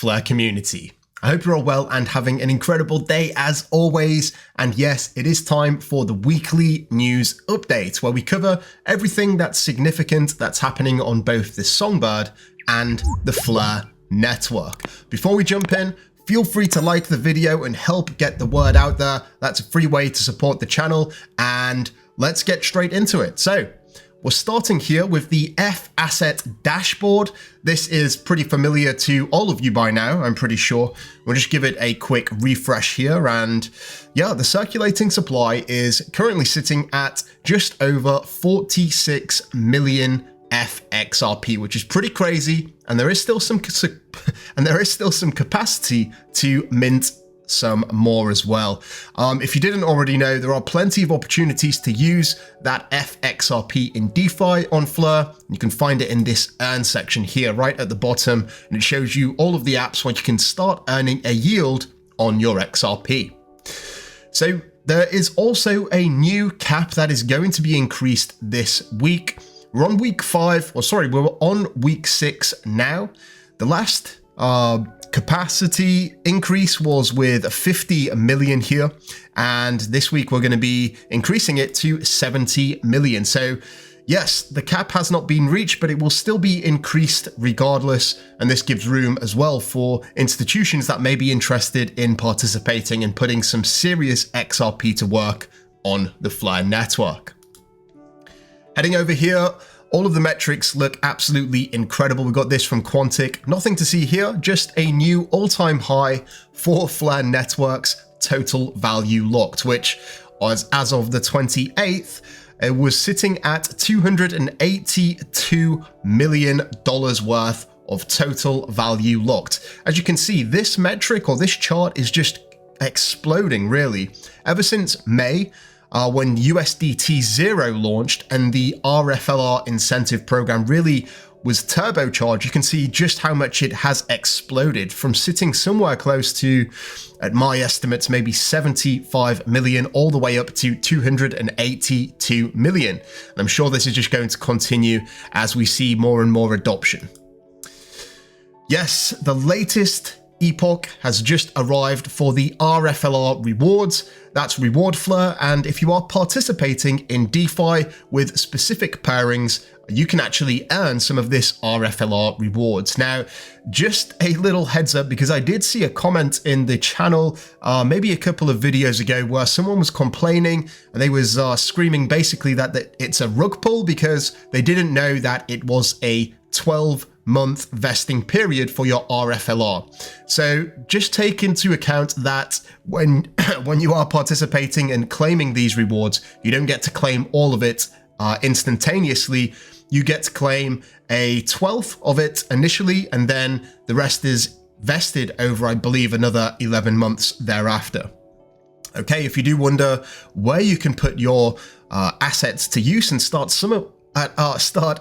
Flare community. I hope you're all well and having an incredible day as always. And yes, it is time for the weekly news update where we cover everything that's significant that's happening on both the Songbird and the Flare network. Before we jump in, feel free to like the video and help get the word out there. That's a free way to support the channel, and let's get straight into it. So we're starting here with the F asset dashboard. This is pretty familiar to all of you by now, I'm pretty sure. We'll just give it a quick refresh here, and yeah, the circulating supply is currently sitting at just over 46 million FXRP, which is pretty crazy, and there is still some capacity to mint some more as well. If you didn't already know, there are plenty of opportunities to use that FXRP in DeFi on Flare. You can find it in this earn section here right at the bottom, and it shows you all of the apps where you can start earning a yield on your XRP. So there is also a new cap that is going to be increased this week. We're on week 5, or sorry, we're on week 6 now. The last capacity increase was with 50 million here, and this week we're going to be increasing it to 70 million. So yes, the cap has not been reached, but it will still be increased regardless, and this gives room as well for institutions that may be interested in participating and putting some serious XRP to work on the Flare network. Heading over here, all of the metrics look absolutely incredible. We got this from Quantic. Nothing to see here, just a new all-time high for Flare Network's total value locked, which was, as of the 28th, it was sitting at $282 million worth of total value locked. As you can see, this metric or this chart is just exploding, really. Ever since May, when USDT 0 launched and the rFLR incentive program really was turbocharged, you can see just how much it has exploded from sitting somewhere close to, at my estimates, maybe 75 million all the way up to 282 million. And I'm sure this is just going to continue as we see more and more adoption. Yes, the latest epoch has just arrived for the rFLR rewards. That's Reward Flare, and if you are participating in DeFi with specific pairings, you can actually earn some of this rFLR rewards. Now, just a little heads up, because I did see a comment in the channel maybe a couple of videos ago where someone was complaining, and they was screaming basically that it's a rug pull because they didn't know that it was a 12-month vesting period for your rFLR. So just take into account that when you are participating and claiming these rewards, you don't get to claim all of it instantaneously. You get to claim a 12th of it initially, and then the rest is vested over, I believe, another 11 months thereafter. Okay, if you do wonder where you can put your assets to use and start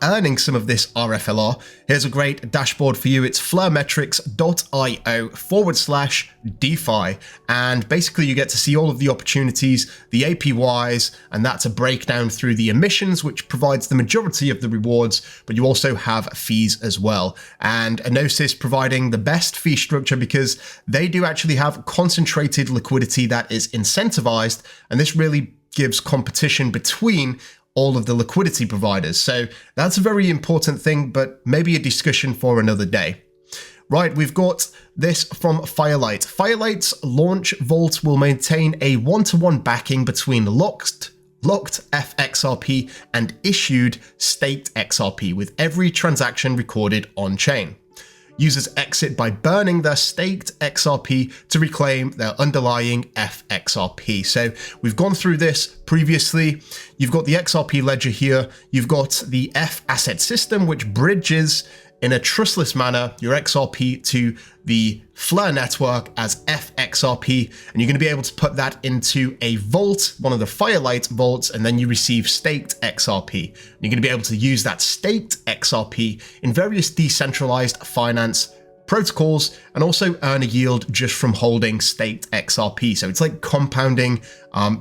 earning some of this rFLR, here's a great dashboard for you. It's flaremetrics.io/DeFi, and basically you get to see all of the opportunities, the APYs, and that's a breakdown through the emissions, which provides the majority of the rewards, but you also have fees as well. And Enosis providing the best fee structure because they do actually have concentrated liquidity that is incentivized, and this really gives competition between all of the liquidity providers. So that's a very important thing, but maybe a discussion for another day. Right, we've got this from Firelight. Firelight's launch vault will maintain a one-to-one backing between locked FXRP and issued staked XRP with every transaction recorded on-chain. Users exit by burning their staked XRP to reclaim their underlying FXRP. So we've gone through this previously. You've got the XRP ledger here. You've got the F asset system, which bridges in a trustless manner your XRP to the Flare network as FXRP, and you're going to be able to put that into a vault, one of the Firelight vaults, and then you receive staked XRP. And you're going to be able to use that staked XRP in various decentralized finance protocols and also earn a yield just from holding staked XRP. So it's like compounding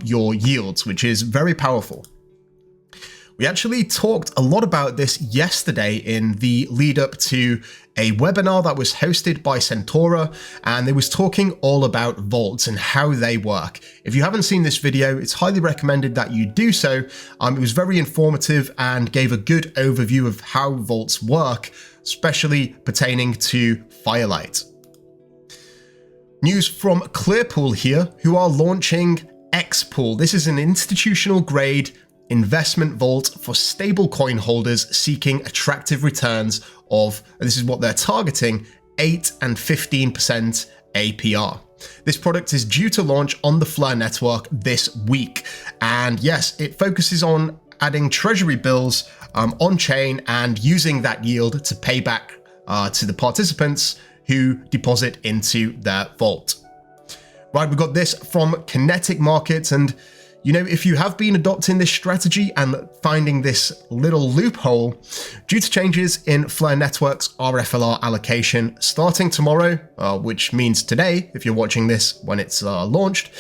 your yields, which is very powerful. We actually talked a lot about this yesterday in the lead up to a webinar that was hosted by Centaura, and they was talking all about vaults and how they work. If you haven't seen this video, it's highly recommended that you do so. It was very informative and gave a good overview of how vaults work, especially pertaining to Firelight. News from Clearpool here, who are launching Xpool. This is an institutional grade investment vault for stablecoin holders seeking attractive returns of, this is what they're targeting, 8 and 15% APR. This product is due to launch on the Flare network this week. And yes, it focuses on adding treasury bills on-chain and using that yield to pay back to the participants who deposit into their vault. Right, we got this from Kinetic Markets, and you know, if you have been adopting this strategy and finding this little loophole, due to changes in Flare Network's rFLR allocation starting tomorrow, which means today, if you're watching this when it's launched,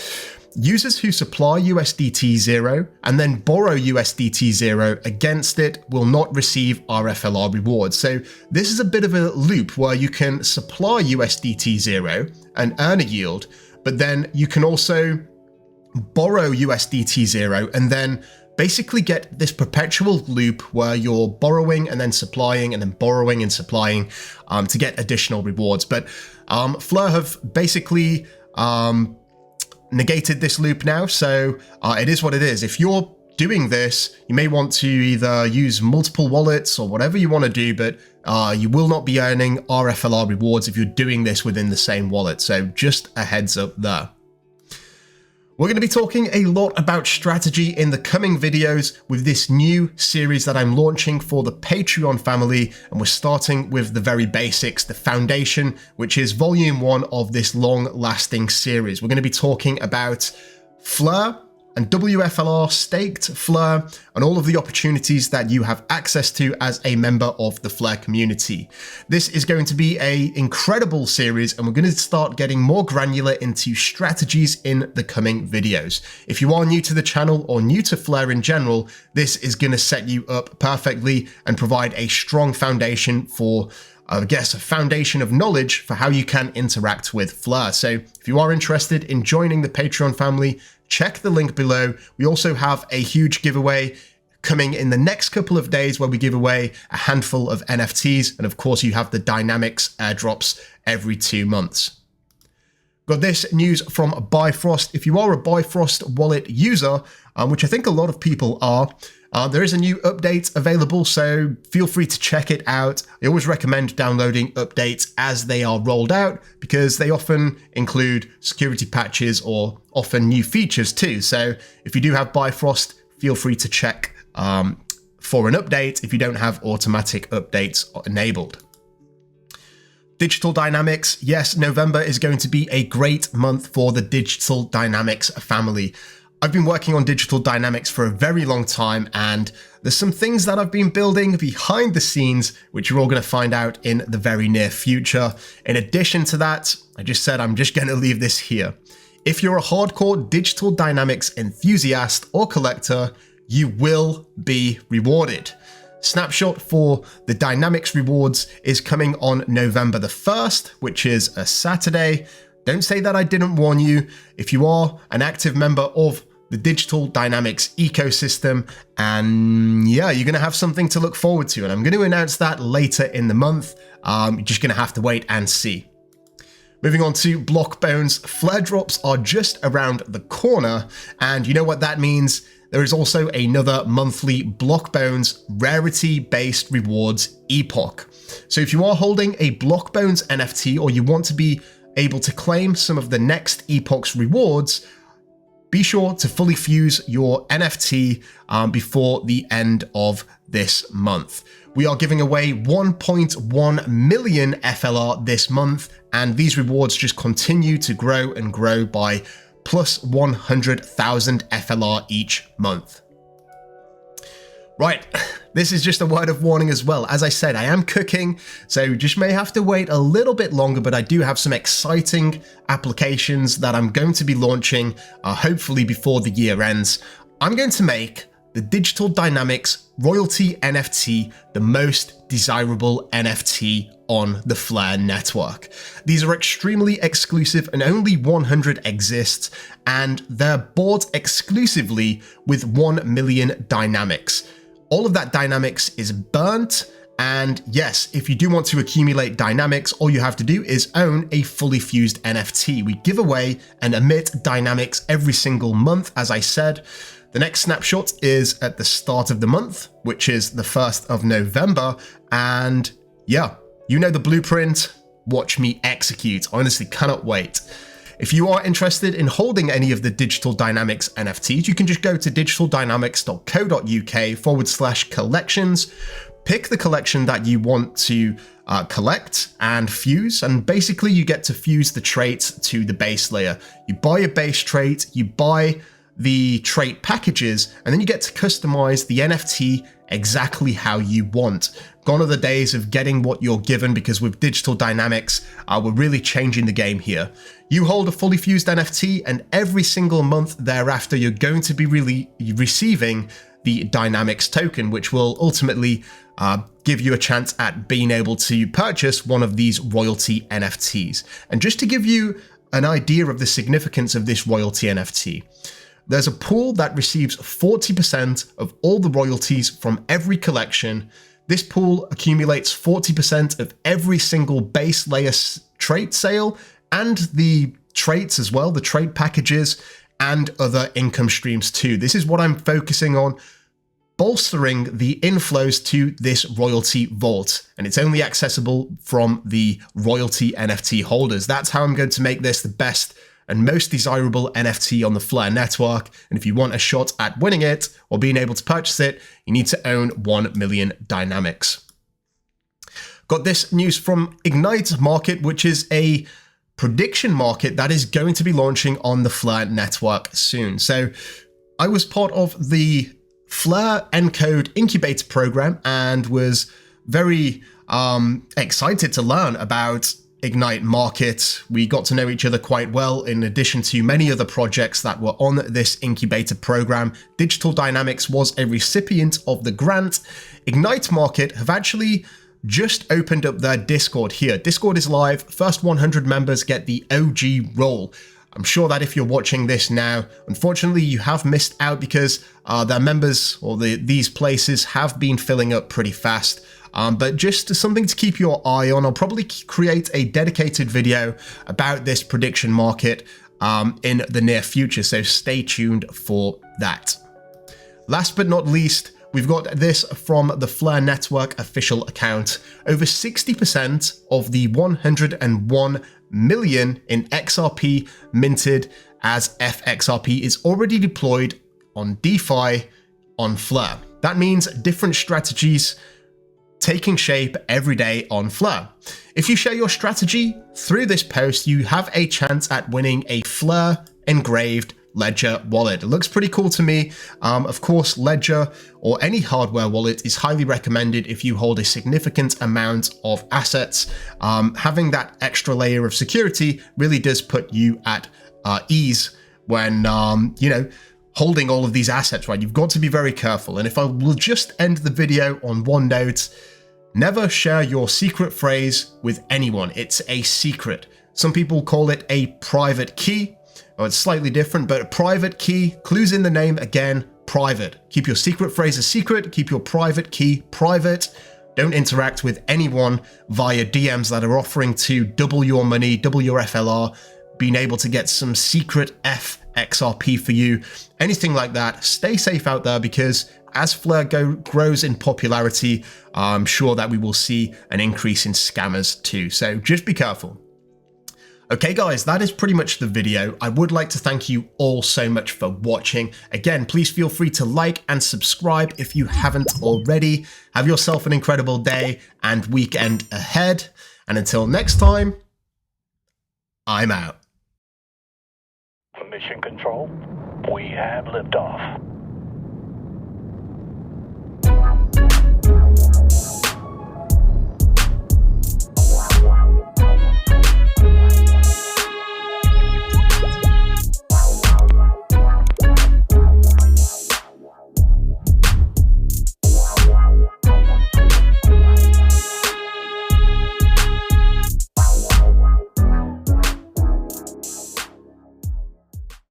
users who supply USDT 0 and then borrow USDT 0 against it will not receive rFLR rewards. So this is a bit of a loop where you can supply USDT 0 and earn a yield, but then you can also borrow USDT 0 and then basically get this perpetual loop where you're borrowing and then supplying and then borrowing and supplying to get additional rewards. But Flare have basically negated this loop now, so it is what it is. If you're doing this, you may want to either use multiple wallets or whatever you want to do, but you will not be earning rFLR rewards if you're doing this within the same wallet. So just a heads up there. We're going to be talking a lot about strategy in the coming videos with this new series that I'm launching for the Patreon family, and we're starting with the very basics, the foundation, which is volume 1 of this long-lasting series. We're going to be talking about Flare and WFLR, staked Flare, and all of the opportunities that you have access to as a member of the Flare community. This is going to be an incredible series, and we're going to start getting more granular into strategies in the coming videos. If you are new to the channel or new to Flare in general, this is going to set you up perfectly and provide a strong foundation for, I guess, a foundation of knowledge for how you can interact with Flare. So if you are interested in joining the Patreon family, check the link below. We also have a huge giveaway coming in the next couple of days where we give away a handful of NFTs. And of course, you have the Dynamics airdrops every 2 months. Got this news from Bifrost. If you are a Bifrost wallet user, which I think a lot of people are, there is a new update available, so feel free to check it out. I always recommend downloading updates as they are rolled out because they often include security patches or often new features too. So if you do have Bifrost, feel free to check for an update if you don't have automatic updates enabled. Digital Dynamics. Yes, November is going to be a great month for the Digital Dynamics family. I've been working on Digital Dynamics for a very long time, and there's some things that I've been building behind the scenes, which you're all going to find out in the very near future. In addition to that, I just said I'm just going to leave this here. If you're a hardcore Digital Dynamics enthusiast or collector, you will be rewarded. Snapshot for the Dynamics rewards is coming on November the 1st, which is a Saturday. Don't say that I didn't warn you. If you are an active member of the Digital Dynamics ecosystem, and yeah, you're going to have something to look forward to. And I'm going to announce that later in the month. You're just going to have to wait and see. Moving on to Blockbones, Flare drops are just around the corner. And you know what that means? There is also another monthly Blockbones rarity-based rewards epoch. So if you are holding a Blockbones NFT or you want to be able to claim some of the next epoch's rewards, be sure to fully fuse your NFT before the end of this month. We are giving away 1.1 million FLR this month, and these rewards just continue to grow and grow by plus 100,000 FLR each month. Right, this is just a word of warning as well. As I said, I am cooking, so just may have to wait a little bit longer, but I do have some exciting applications that I'm going to be launching, hopefully before the year ends. I'm going to make the Digital Dynamics Royalty NFT, the most desirable NFT on the Flare network. These are extremely exclusive and only 100 exist, and they're bought exclusively with 1 million dynamics. All of that dynamics is burnt, and yes, if you do want to accumulate dynamics, all you have to do is own a fully fused NFT. We give away and emit dynamics every single month, as I said. The next snapshot is at the start of the month, which is the 1st of November, and yeah, you know the blueprint. Watch me execute. I honestly cannot wait. If you are interested in holding any of the Digital Dynamics NFTs, you can just go to digitaldynamics.co.uk/collections, pick the collection that you want to collect and fuse, and basically you get to fuse the traits to the base layer. You buy a base trait, you buy the trait packages, and then you get to customize the NFT exactly how you want. Gone are the days of getting what you're given, because with Digital Dynamics, we're really changing the game here. You hold a fully fused NFT, and every single month thereafter, you're going to be receiving the Dynamics token, which will ultimately give you a chance at being able to purchase one of these royalty NFTs. And just to give you an idea of the significance of this royalty NFT, there's a pool that receives 40% of all the royalties from every collection. This pool accumulates 40% of every single base layer trait sale, and the traits as well, the trait packages and other income streams too. This is what I'm focusing on, bolstering the inflows to this royalty vault, and it's only accessible from the royalty NFT holders. That's how I'm going to make this the best and most desirable NFT on the Flare network. And if you want a shot at winning it or being able to purchase it, you need to own 1 million dynamics. Got this news from Ignite Market, which is a prediction market that is going to be launching on the Flare network soon. So I was part of the Flare Encode Incubator program and was very excited to learn about Ignite Market. We got to know each other quite well, in addition to many other projects that were on this incubator program. Digital Dynamics was a recipient of the grant. Ignite Market have actually just opened up their Discord here. Discord is live. First 100 members get the OG role. I'm sure that if you're watching this now, unfortunately you have missed out, because their members, or these places, have been filling up pretty fast. But just something to keep your eye on. I'll probably create a dedicated video about this prediction market in the near future, so stay tuned for that. Last but not least, we've got this from the Flare Network official account. Over 60% of the 101 million in XRP minted as FXRP is already deployed on DeFi on Flare. That means different strategies taking shape every day on Flare. If you share your strategy through this post, you have a chance at winning a Flare engraved Ledger wallet. It looks pretty cool to me. Of course, Ledger or any hardware wallet is highly recommended if you hold a significant amount of assets. Having that extra layer of security really does put you at ease when, you know, holding all of these assets, right? You've got to be very careful. And if I will just end the video on one note, never share your secret phrase with anyone. It's a secret. Some people call it a private key. Oh, it's slightly different, but a private key, clues in the name again, private. Keep your secret phrase a secret, keep your private key private. Don't interact with anyone via DMs that are offering to double your money, double your FLR, being able to get some secret FXRP for you, anything like that. Stay safe out there, because as Flare grows in popularity, I'm sure that we will see an increase in scammers too. So just be careful. Okay guys, that is pretty much the video. I would like to thank you all so much for watching. Again, please feel free to like and subscribe if you haven't already. Have yourself an incredible day and weekend ahead. And until next time, I'm out. Mission Control, we have liftoff.